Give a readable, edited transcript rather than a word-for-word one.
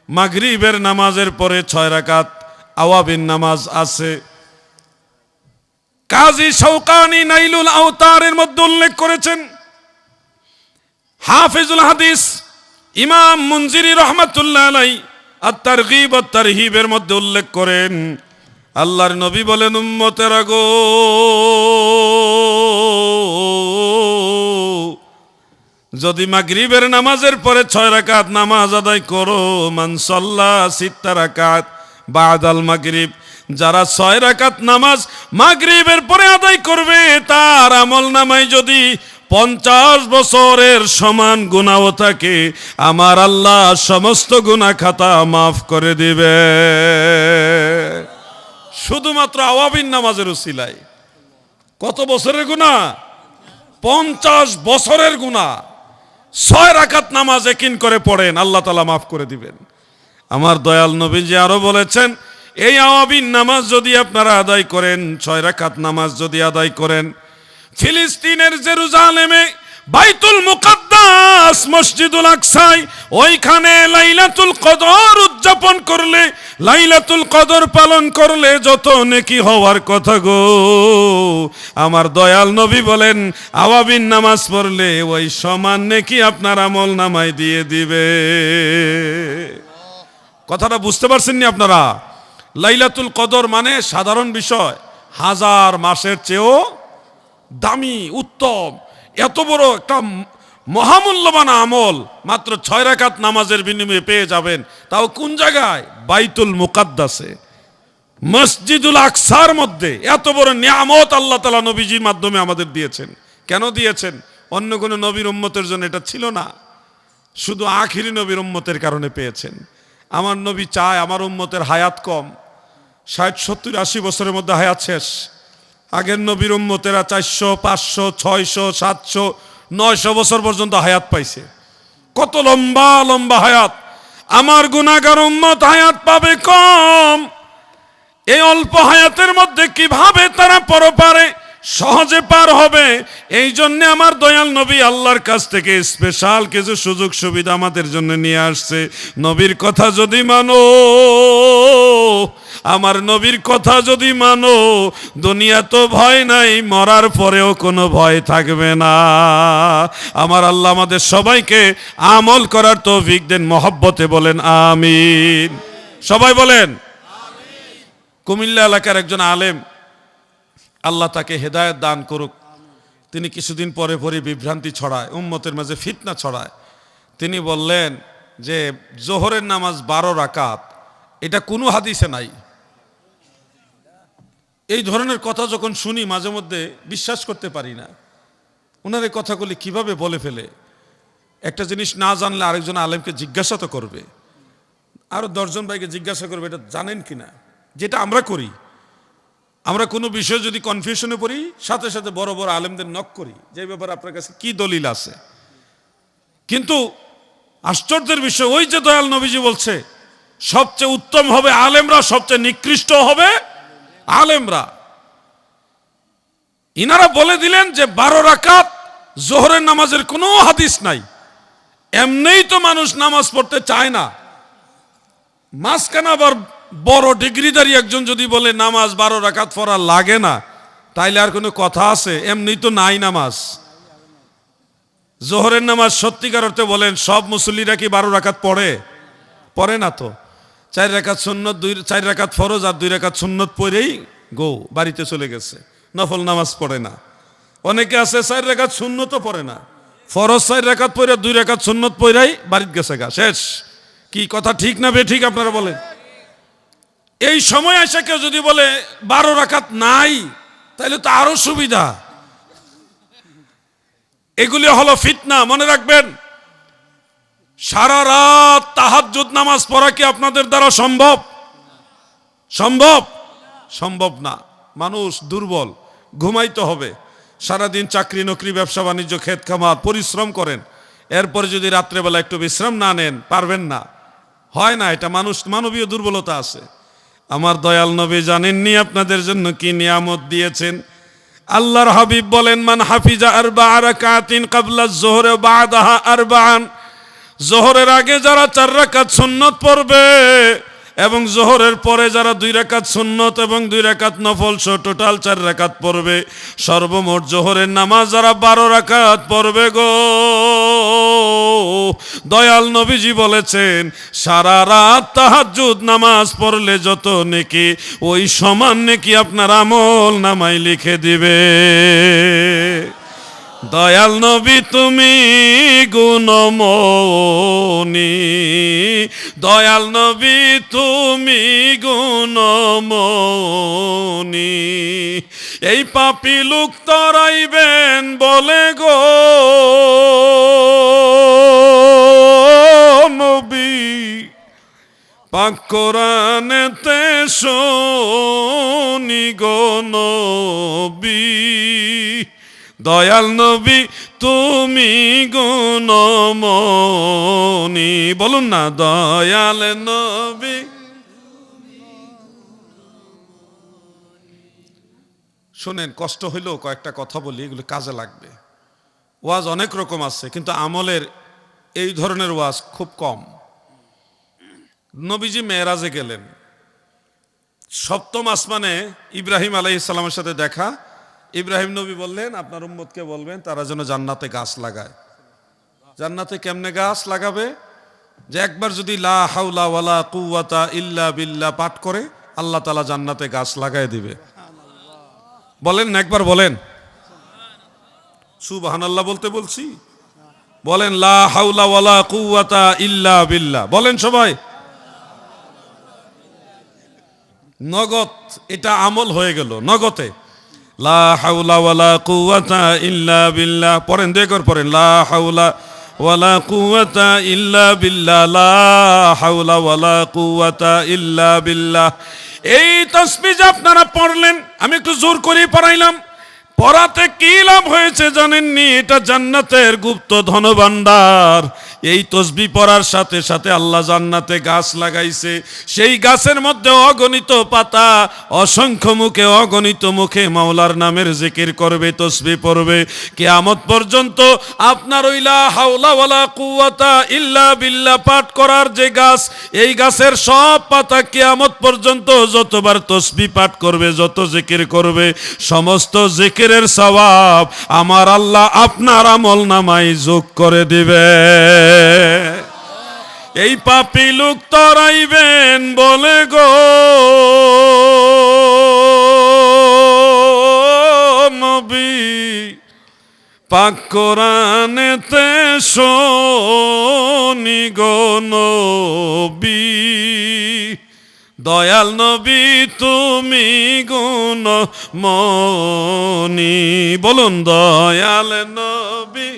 মাগরিবের নামাজের পরে 6 রাকাত আওয়াবিন নামাজ আছে। কাজী শৌকানি নাইলুল আওতারের মধ্যে উল্লেখ করেছেন, হাফিজুল হাদিস ইমাম মুনজিরি রহমাতুল্লাহ আলাইহি আত-তারগীব ওয়াত তারহিবের মধ্যে উল্লেখ করেন, আল্লাহর নবী বলেন, উম্মতেরা গো, যদি মাগরিবের নামাজের পরে 6 রাকাত নামাজ আদায় করো, মান সাল্লা 6 রাকাত বাদাল মাগরিব, যারা 6 রাকাত নামাজ মাগরিবের পরে আদায় করবে, তার আমল নামায় যদি 50 বছরের সমান গুনাহ থাকে, আমার আল্লাহ সমস্ত গুনাহ খাতা মাফ করে দিবে। শুধুমাত্র আওয়াবিন নামাজের উসিলায় কত বছরের গুনাহ? 50 বছরের গুনাহ 6 রাকাত নামাজ একিন করে পড়েন, আল্লাহ তাআলা মাফ করে দিবেন। আমার দয়াল নবীজি আরো বলেছেন, এই আওয়াবিন নামাজ যদি আপনারা আদায় করেন, 6 রাকাত নামাজ যদি আদায় করেন, ফিলিস্তিনের জেরুজালেমে বাইতুল মুকাদ্দাস মসজিদুল আকসায় ওইখানে লাইলাতুল কদর উদযাপন করলে, লাইলাতুল কদর পালন করলে যত নেকি হওয়ার কথা গো, আমার দয়াল নবী বলেন, আওয়াবিন নামাজ পড়লে ওই সমান নেকি আপনার আমল নামায় দিয়ে দিবে। কথাটা বুঝতে পারছেন নি আপনারা? লাইলাতুল কদর মানে সাধারণ বিষয়, 1000 মাসের চেয়েও দামি, উত্তম, এত বড় একটা মহামূল্যবান আমল মাত্র 6 রাকাত নামাজের বিনিময়ে পেয়ে যাবেন। তাও কোন জায়গায়? বাইতুল মুকাদ্দাসে, মসজিদুল আকসার মধ্যে। এত বড় নিয়ামত আল্লাহ তাআলা নবীজির মাধ্যমে আমাদের দিয়েছেন। কেন দিয়েছেন? অন্য কোনো নবীর উম্মতের জন্য এটা ছিল না, শুধু আখিরি নবীর উম্মতের কারণে পেয়েছেন। আমার নবী চায় আমার উম্মতের হায়াত কম, 60, 70, 80 বছরের মধ্যে হায়াত শেষ। আগের নবীর উম্মতেরা 400, 500, 600, 700, 900 বছর পর্যন্ত হায়াত পাইছে। কত লম্বা লম্বা হায়াত। আমার গুনাহগার উম্মত হায়াত পাবে কম। এই অল্প হায়াতের মধ্যে কিভাবে তারা পরপারে সহজে পার হবে, এই জন্য আমার দয়াল নবী আল্লাহর কাছ থেকে স্পেশাল কিছু সুযোগ সুবিধা আমাদের জন্য নিয়ে আসছে। নবীর কথা যদি মানো, আমার নবীর কথা যদি মানো, দুনিয়া তো ভয় নাই, মরার পরেও কোনো ভয় থাকবে না। আমার আল্লাহ আমাদের সবাইকে আমল করার তৌফিক দেন, মহব্বতে বলেন আমিন। সবাই বলেন আমিন। কুমিল্লা এলাকার একজন আলেম, আল্লাহ তাকে হেদায়েত দান করুক, তিনি কিছুদিন পরে পরে বিভ্রান্তি ছড়ায়, উম্মতের মাঝে ফিতনা ছড়ায়। তিনি বললেন যে জোহরের নামাজ 12 রাকাত, এটা কোনো হাদিসে নাই। এই ধরনের কথা যখন শুনি মাঝে মধ্যে বিশ্বাস করতে পারি না। ওনার এই কথাগুলি কিভাবে বলে ফেলে? একটা জিনিস না জানলে আরেকজন আলেমকে জিজ্ঞাসা তো করবে, আরো 10 জন ভাইকে জিজ্ঞাসা করবে এটা জানেন কিনা। যেটা আমরা করি, আমরা কোনো বিষয় যদি কনফিউশনে পড়ি, সাথে সাথে বড় বড় আলেমদের নক করি যে ব্যাপারে আপনার কাছে কি দলিল আছে। কিন্তু আশ্চর্যের বিষয়, ওই যে দয়াল নবীজি বলছে সবচেয়ে উত্তম হবে আলেমরা, সবচেয়ে নিকৃষ্ট হবে আলেমরা। ইনারা বলে দিলেন যে 12 রাকাত জোহরের নামাজের কোনো হাদিস নাই। এমনিই তো মানুষ নামাজ পড়তে চায় না, মাঝখানে আবার বড় ডিগ্রিধারী একজন যদি বলে নামাজ 12 রাকাত পড়া লাগে না, তাইলে আর কোনো কথা আছে? এমনি তো নাই নামাজ। জোহরের নামাজ সত্যিকার অর্থে বলেন সব মুসল্লিরা কি 12 রাকাত পড়ে? পড়ে না তো। 4 রাকাত সুন্নত, 4 রাকাত ফরজ আর 2 রাকাত সুন্নত পড়েই গো বাড়িতে চলে গেছে, নফল নামাজ পড়ে না। অনেকে আছে 4 রাকাত সুন্নতও পড়ে না, ফরজ 4 রাকাত পড়ে 2 রাকাত সুন্নত পড়েই বাড়িতে গেছে গা, শেষ। কি কথা ঠিক না বেঠিক আপনারা বলেন? এই সময় এসে কেউ যদি বলে 12 রাকাত নাই, তাহলে তো আরো সুবিধা। এগুলি হলো ফিতনা। মনে রাখবেন, সারা রাত তাহাজ্জুদ নামাজ পড়া কি আপনাদের দ্বারা সম্ভব? সম্ভব? সম্ভব না। মানুষ দুর্বল, ঘুমাইতে হবে। সারাদিন চাকরি নকরি, ব্যবসা বাণিজ্য, ক্ষেত খামার পরিশ্রম করেন, এরপরে যদি রাত্রেবেলা একটু বিশ্রাম না নেন, পারবেন না, হয় না। এটা মানবীয় দুর্বলতা আছে। আমার দয়াল নবী জানেননি আপনাদের জন্য কি নিয়ামত দিয়েছেন? আল্লাহর হাবিব বলেন, মান হাফিজা 4 রাকাতিন ক্বাবলা আয-যুহরি ওয়া বা'দাহা 4, জোহরের আগে যারা 4 রাকাত সুন্নত পড়বে এবং জোহরের পরে যারা 2 রাকাত সুন্নত এবং 2 রাকাত নফল সহ টোটাল 4 রাকাত পড়বে, সর্বমোট জোহরের নামাজ যারা 12 রাকাত পড়বে গো, দয়াল নবীজি বলেছেন সারা রাত তাহাজ্জুদ নামাজ পড়লে যত নেকি, ওই সমান নেকি আপনার আমল নামায় লিখে দিবে। দয়াল নবী তুমি গুণমণি, দয়াল নবী তুমি গুণমণি, এই পাপী লোক তরাইবেন বলে গো নবী, পাক কোরআনেতে শুনি গো নবী, দয়াল নবী তুমি গুণমণি। বলুন না দয়াল নবী। শোনেন, কষ্ট হইলেও কয়েকটা কথা বলি, এগুলো কাজে লাগবে। ওয়াজ অনেক রকম আছে, কিন্তু আমলের এই ধরনের ওয়াজ খুব কম। নবীজি মেরাজে গেলেন, 7ম আসমানে ইব্রাহিম আলাইহিস সালামের সাথে দেখা। ইব্রাহিম নবী বললেন আপনার উম্মতকে বলবেন তারা যেন জান্নাতে গাছ লাগায়। জান্নাতে কেমনে গাছ লাগাবে? যে একবার যদি লা হাওলা ওয়ালা কুওয়াতা ইল্লা বিল্লাহ পাঠ করে আল্লাহ তাআলা জান্নাতে গাছ লাগায় দিবে। বলেন না, একবার বলেন সুবহানাল্লাহ। বলতে বলছি, বলেন লা হাওলা ওয়ালা কুওয়াতা ইল্লা বিল্লাহ, বলেন সবাই। নগদ এটা আমল হয়ে গেল, নগদে লা হাওলা ওয়ালা কুওয়াতা ইল্লা বিল্লাহ। পড়েন, দেখর পড়েন, লা হাওলা ওয়ালা কুওয়াতা ইল্লা বিল্লাহ, লা হাওলা ওয়ালা কুওয়াতা ইল্লা বিল্লাহ। এই তাসবিহ আপনারা পড়লেন, আমি একটু জোর করে পড়াইলাম। পড়াতে কি লাভ হয়েছে জানেননি? এটা জান্নাতের গুপ্ত ধনভাণ্ডার। এই তসবিহ পড়ার সাথে সাথে আল্লাহ জান্নাতে গাছ লাগাইছে, সেই গাছের মধ্যে অগণিত পাতা, অসংখ্য মুখে অগণিত মুখে মাওলার নামের জিকির করবে, তসবিহ পড়বে। কিয়ামত পর্যন্ত আপনার ওই লা হাওলা ওয়ালা কুওয়াতা ইল্লা বিল্লাহ পাঠ করার যে গাছ, এই গাছের সব পাতা কিয়ামত পর্যন্ত যতবার তসবিহ পাঠ করবে, যত জিকির করবে, সমস্ত জিকিরের সওয়াব আমার আল্লাহ আপনার আমল নামায় যোগ করে দিবে। এই পাপী লোক তরাইবেন বলে গো নবী, পাক কোরআনেতে শুনি গো নবী, দয়াল নবী তুমি গুণমণি। বলুন দয়াল নবী